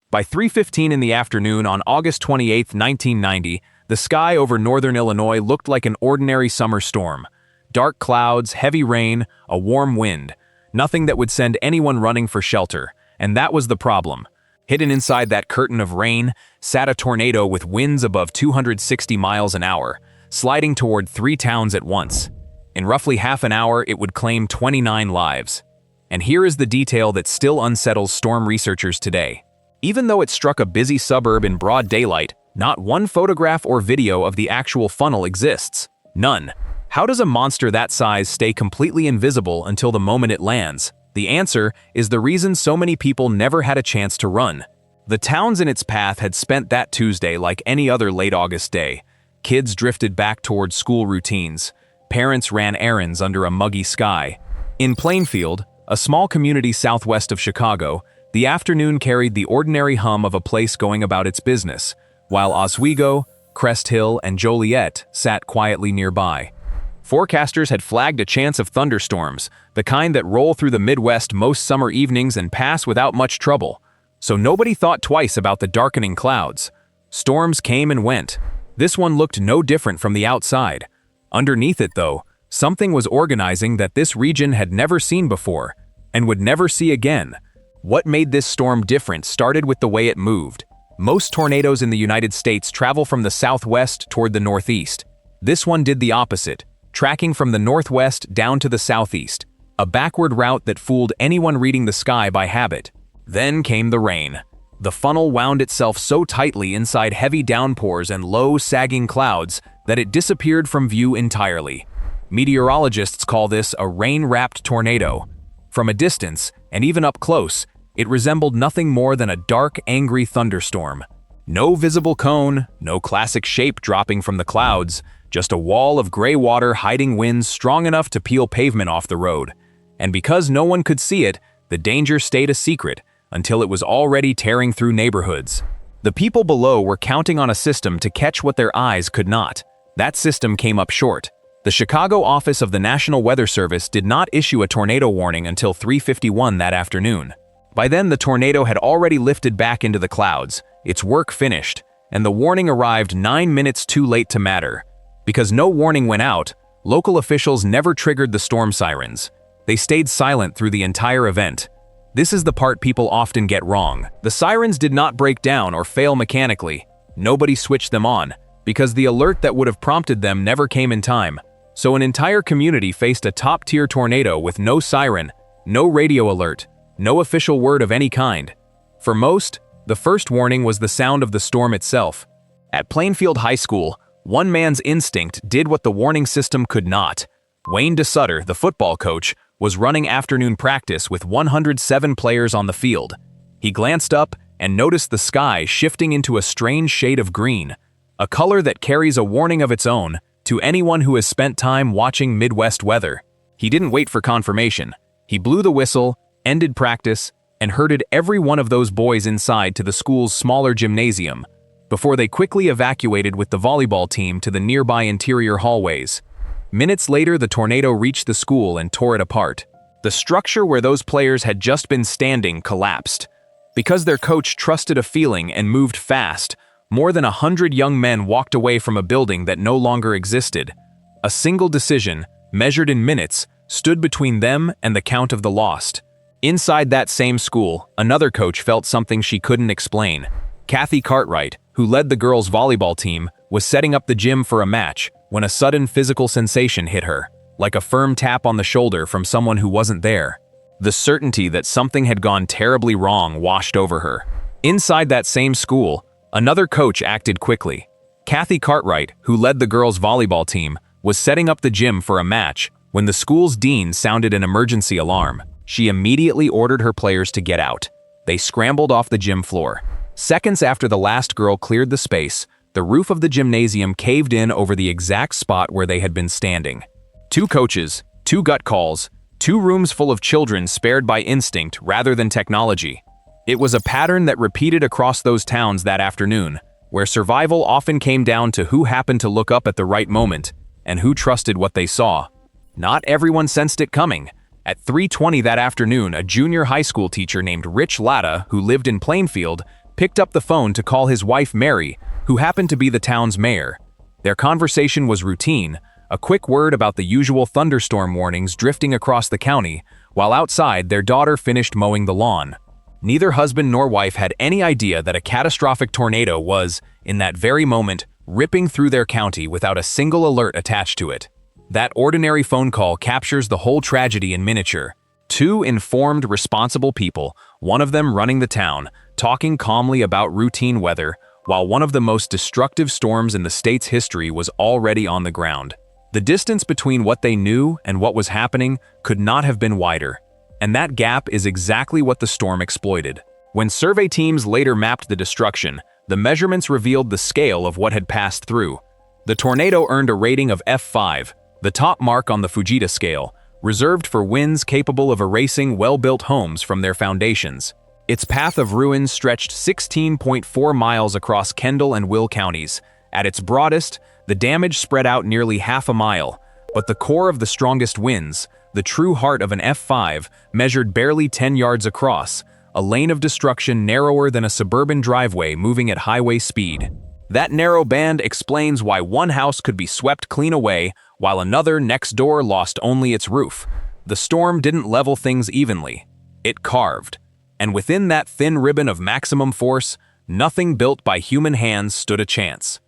By 3:15 in the afternoon on August 28, 1990, the sky over northern Illinois looked like an ordinary summer storm. Dark clouds, heavy rain, a warm wind. Nothing that would send anyone running for shelter, and that was the problem. Hidden inside that curtain of rain sat a tornado with winds above 260 miles an hour, sliding toward 3 towns at once. In roughly half an hour, it would claim 29 lives. And here is the detail that still unsettles storm researchers today. Even though it struck a busy suburb in broad daylight, not one photograph or video of the actual funnel exists. None. How does a monster that size stay completely invisible until the moment it lands? The answer is the reason so many people never had a chance to run. The towns in its path had spent that Tuesday like any other late August day. Kids drifted back towards school routines. Parents ran errands under a muggy sky. In Plainfield, a small community southwest of Chicago, the afternoon carried the ordinary hum of a place going about its business, while Oswego, Crest Hill, and Joliet sat quietly nearby. Forecasters had flagged a chance of thunderstorms, the kind that roll through the Midwest most summer evenings and pass without much trouble. So nobody thought twice about the darkening clouds. Storms came and went. This one looked no different from the outside. Underneath it, though, something was organizing that this region had never seen before, and would never see again. What made this storm different started with the way it moved. Most tornadoes in the United States travel from the southwest toward the northeast. This one did the opposite, tracking from the northwest down to the southeast, a backward route that fooled anyone reading the sky by habit. Then came the rain. The funnel wound itself so tightly inside heavy downpours and low, sagging clouds that it disappeared from view entirely. Meteorologists call this a rain-wrapped tornado. From a distance, and even up close, it resembled nothing more than a dark, angry thunderstorm. No visible cone, no classic shape dropping from the clouds, just a wall of gray water hiding winds strong enough to peel pavement off the road. And because no one could see it, the danger stayed a secret until it was already tearing through neighborhoods. The people below were counting on a system to catch what their eyes could not. That system came up short. The Chicago office of the National Weather Service did not issue a tornado warning until 3:51 that afternoon. By then, the tornado had already lifted back into the clouds, its work finished, and the warning arrived 9 minutes too late to matter. Because no warning went out, local officials never triggered the storm sirens. They stayed silent through the entire event. This is the part people often get wrong. The sirens did not break down or fail mechanically. Nobody switched them on, because the alert that would have prompted them never came in time. So an entire community faced a top-tier tornado with no siren, no radio alert, no official word of any kind. For most, the first warning was the sound of the storm itself. At Plainfield High School, one man's instinct did what the warning system could not. Wayne DeSutter, the football coach, was running afternoon practice with 107 players on the field. He glanced up and noticed the sky shifting into a strange shade of green, a color that carries a warning of its own to anyone who has spent time watching Midwest weather. He didn't wait for confirmation. He blew the whistle, ended practice, and herded every one of those boys inside to the school's smaller gymnasium, before they quickly evacuated with the volleyball team to the nearby interior hallways. Minutes later, the tornado reached the school and tore it apart. The structure where those players had just been standing collapsed. Because their coach trusted a feeling and moved fast, more than 100 young men walked away from a building that no longer existed. A single decision, measured in minutes, stood between them and the count of the lost. Inside that same school, another coach felt something she couldn't explain. Kathy Cartwright, who led the girls' volleyball team, was setting up the gym for a match when a sudden physical sensation hit her, like a firm tap on the shoulder from someone who wasn't there. The certainty that something had gone terribly wrong washed over her. Inside that same school, another coach acted quickly. Kathy Cartwright, who led the girls' volleyball team, was setting up the gym for a match when the school's dean sounded an emergency alarm. She immediately ordered her players to get out. They scrambled off the gym floor. Seconds after the last girl cleared the space, the roof of the gymnasium caved in over the exact spot where they had been standing. 2 coaches, 2 gut calls, 2 rooms full of children spared by instinct rather than technology. It was a pattern that repeated across those towns that afternoon, where survival often came down to who happened to look up at the right moment and who trusted what they saw. Not everyone sensed it coming. At 3:20 that afternoon, a junior high school teacher named Rich Latta, who lived in Plainfield, picked up the phone to call his wife Mary, who happened to be the town's mayor. Their conversation was routine, a quick word about the usual thunderstorm warnings drifting across the county, while outside their daughter finished mowing the lawn. Neither husband nor wife had any idea that a catastrophic tornado was, in that very moment, ripping through their county without a single alert attached to it. That ordinary phone call captures the whole tragedy in miniature. Two informed, responsible people, one of them running the town, talking calmly about routine weather, while one of the most destructive storms in the state's history was already on the ground. The distance between what they knew and what was happening could not have been wider. And that gap is exactly what the storm exploited. When survey teams later mapped the destruction, the measurements revealed the scale of what had passed through. The tornado earned a rating of F5, the top mark on the Fujita scale, reserved for winds capable of erasing well-built homes from their foundations. Its path of ruin stretched 16.4 miles across Kendall and Will counties. At its broadest, the damage spread out nearly half a mile, but the core of the strongest winds, the true heart of an F5, measured barely 10 yards across, a lane of destruction narrower than a suburban driveway moving at highway speed. That narrow band explains why one house could be swept clean away, while another next door lost only its roof. The storm didn't level things evenly. It carved. And within that thin ribbon of maximum force, nothing built by human hands stood a chance.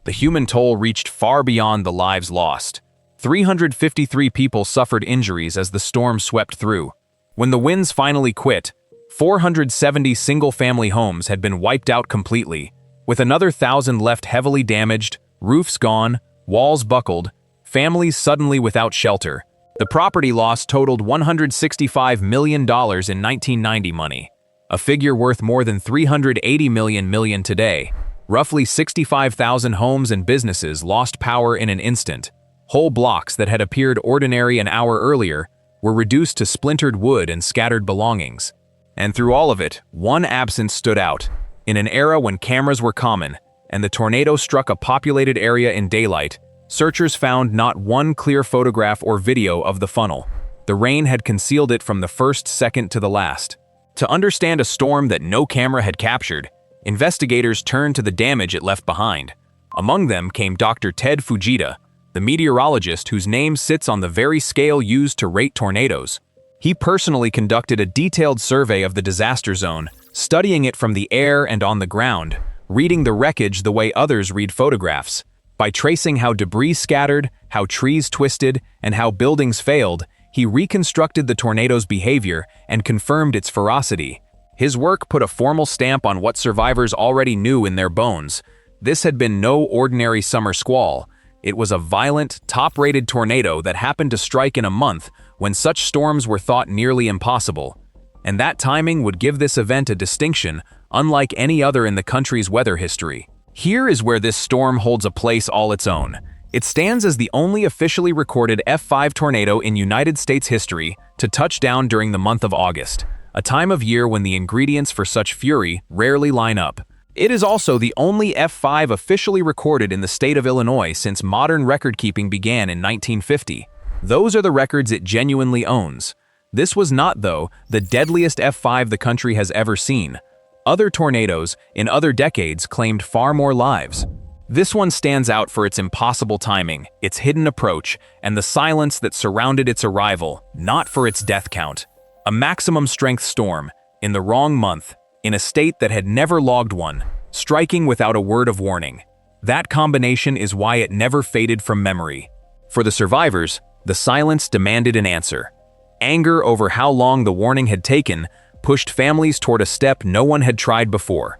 The human toll reached far beyond the lives lost. 353 people suffered injuries as the storm swept through. When the winds finally quit, 470 single-family homes had been wiped out completely, with another 1,000 left heavily damaged, roofs gone, walls buckled, families suddenly without shelter. The property loss totaled $165 million in 1990 money, a figure worth more than $380 million today. Roughly 65,000 homes and businesses lost power in an instant. Whole blocks that had appeared ordinary an hour earlier were reduced to splintered wood and scattered belongings. And through all of it, one absence stood out. In an era when cameras were common, and the tornado struck a populated area in daylight, searchers found not one clear photograph or video of the funnel. The rain had concealed it from the first second to the last. To understand a storm that no camera had captured, investigators turned to the damage it left behind. Among them came Dr. Ted Fujita, the meteorologist whose name sits on the very scale used to rate tornadoes. He personally conducted a detailed survey of the disaster zone, studying it from the air and on the ground, reading the wreckage the way others read photographs. By tracing how debris scattered, how trees twisted, and how buildings failed, he reconstructed the tornado's behavior and confirmed its ferocity. His work put a formal stamp on what survivors already knew in their bones. This had been no ordinary summer squall. It was a violent, top-rated tornado that happened to strike in a month when such storms were thought nearly impossible. And that timing would give this event a distinction unlike any other in the country's weather history. Here is where this storm holds a place all its own. It stands as the only officially recorded F5 tornado in United States history to touch down during the month of August, a time of year when the ingredients for such fury rarely line up. It is also the only F5 officially recorded in the state of Illinois since modern record-keeping began in 1950. Those are the records it genuinely owns. This was not, though, the deadliest F5 the country has ever seen. Other tornadoes, in other decades, claimed far more lives. This one stands out for its impossible timing, its hidden approach, and the silence that surrounded its arrival, not for its death count. A maximum-strength storm, in the wrong month, in a state that had never logged one, striking without a word of warning. That combination is why it never faded from memory. For the survivors, the silence demanded an answer. Anger over how long the warning had taken pushed families toward a step no one had tried before.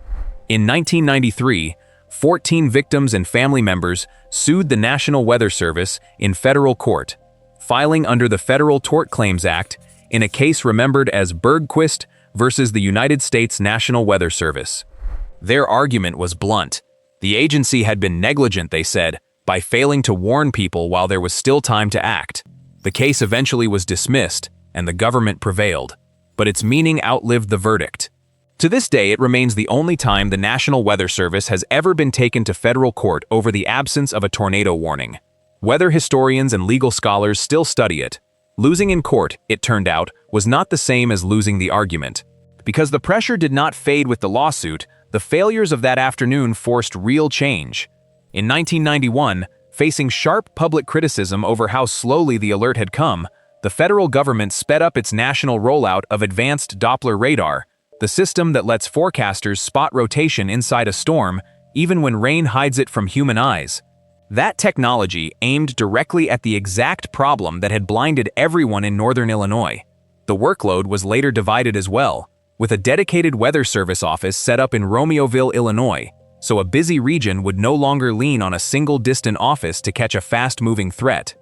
In 1993, 14 victims and family members sued the National Weather Service in federal court, filing under the Federal Tort Claims Act in a case remembered as Bergquist versus the United States National Weather Service. Their argument was blunt. The agency had been negligent, they said, by failing to warn people while there was still time to act. The case eventually was dismissed, and the government prevailed. But its meaning outlived the verdict. To this day, it remains the only time the National Weather Service has ever been taken to federal court over the absence of a tornado warning. Weather historians and legal scholars still study it. Losing in court, it turned out, was not the same as losing the argument. Because the pressure did not fade with the lawsuit, The failures of that afternoon forced real change. In 1991, facing sharp public criticism over how slowly the alert had come, the federal government sped up its national rollout of advanced Doppler radar, the system that lets forecasters spot rotation inside a storm, even when rain hides it from human eyes. That technology aimed directly at the exact problem that had blinded everyone in northern Illinois. The workload was later divided as well, with a dedicated weather service office set up in Romeoville, Illinois, so a busy region would no longer lean on a single distant office to catch a fast-moving threat.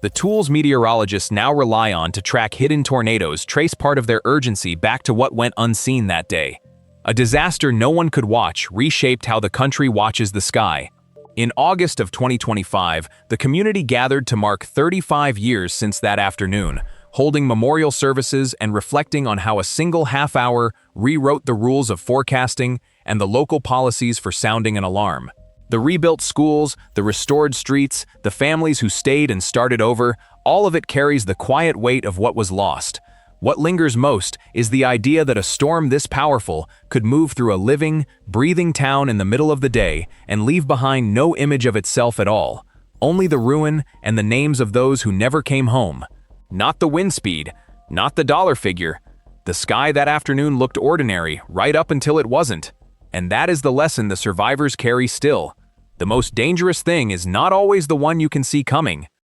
The tools meteorologists now rely on to track hidden tornadoes trace part of their urgency back to what went unseen that day. A disaster no one could watch reshaped how the country watches the sky. In August of 2025, the community gathered to mark 35 years since that afternoon, holding memorial services and reflecting on how a single half-hour rewrote the rules of forecasting and the local policies for sounding an alarm. The rebuilt schools, the restored streets, the families who stayed and started over, all of it carries the quiet weight of what was lost. What lingers most is the idea that a storm this powerful could move through a living, breathing town in the middle of the day and leave behind no image of itself at all, only the ruin and the names of those who never came home. Not the wind speed, not the dollar figure. The sky that afternoon looked ordinary right up until it wasn't. And that is the lesson the survivors carry still. The most dangerous thing is not always the one you can see coming,